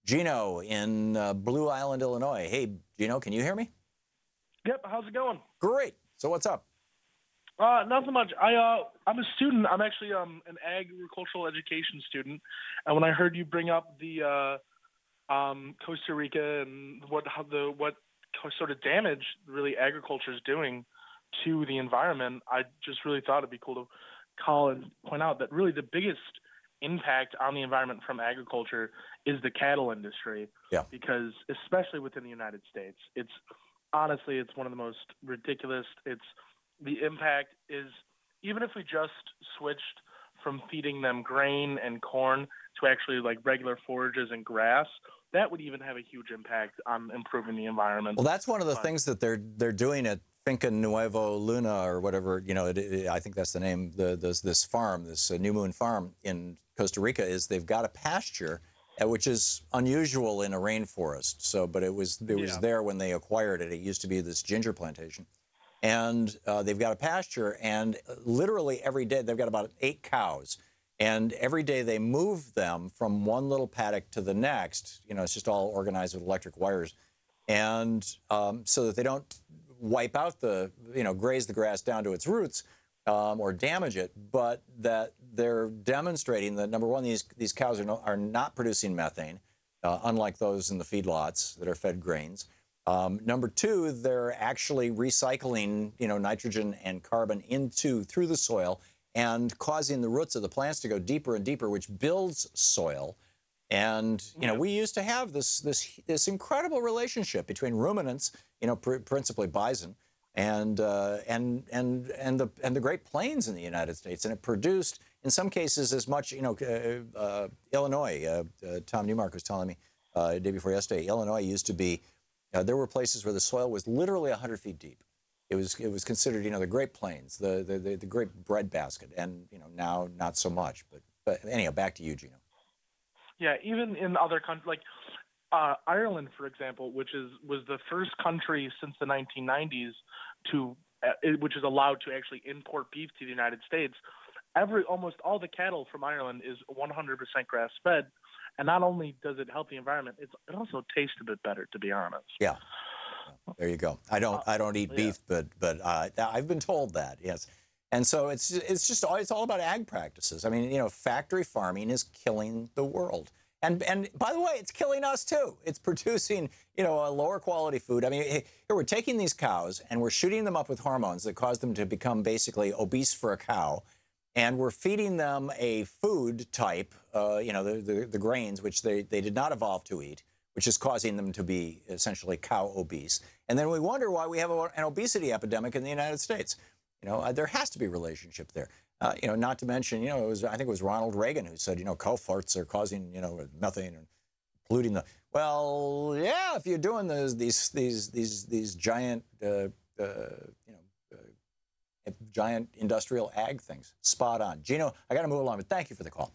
Gino in Blue Island, Illinois. Hey, Gino, can you hear me? Yep. How's it going? Great. So what's up? Not so much. I'm a student. I'm actually an agricultural education student, and when I heard you bring up the Costa Rica and what sort of damage really agriculture is doing to the environment, I just really thought it'd be cool to call and point out that really the biggest impact on the environment from agriculture is the cattle industry. Yeah. Because especially within the United States, it's honestly one of the most ridiculous. The impact is, even if we just switched from feeding them grain and corn to actually like regular forages and grass, that would even have a huge impact on improving the environment. Well, that's one of the things that they're doing at Finca Nuevo Luna or whatever, I think that's the name, this farm, this New Moon farm in Costa Rica, is they've got a pasture, which is unusual in a rainforest. So, but it was there when they acquired it. It used to be this ginger plantation. And they've got a pasture, and literally every day they've got about 8 cows. And every day they move them from one little paddock to the next. It's just all organized with electric wires. And so that they don't wipe out graze the grass down to its roots or damage it, but that they're demonstrating that, number one, these cows are not producing methane, unlike those in the feedlots that are fed grains. Number two, they're actually recycling, nitrogen and carbon through the soil and causing the roots of the plants to go deeper and deeper, which builds soil. And we used to have this incredible relationship between ruminants, principally bison, and the Great Plains in the United States, and it produced, in some cases, as much. Illinois. Tom Newmark was telling me the day before yesterday. Illinois used to be. There were places where the soil was literally 100 feet deep. It was considered, the Great Plains, the great breadbasket, and now not so much. But anyhow, back to you, Gino. Yeah, even in other countries, like Ireland, for example, was the first country since the 1990s which is allowed to actually import beef to the United States. Almost all the cattle from Ireland is 100% grass fed, and not only does it help the environment, it also tastes a bit better, to be honest. Yeah. There you go. I don't eat beef, but I've been told that, yes. And so it's all about ag practices. I mean, factory farming is killing the world. And by the way, it's killing us too. It's producing, a lower quality food. I mean, here we're taking these cows and we're shooting them up with hormones that cause them to become basically obese for a cow. And we're feeding them a food type, the grains, which they did not evolve to eat, which is causing them to be essentially cow obese. And then we wonder why we have an obesity epidemic in the United States. There has to be a relationship there. Not to mention, I think it was Ronald Reagan who said, cow farts are causing, methane and polluting the. Well, yeah, if you're doing these giant, giant industrial ag things, spot on. Gino, I got to move along, but thank you for the call.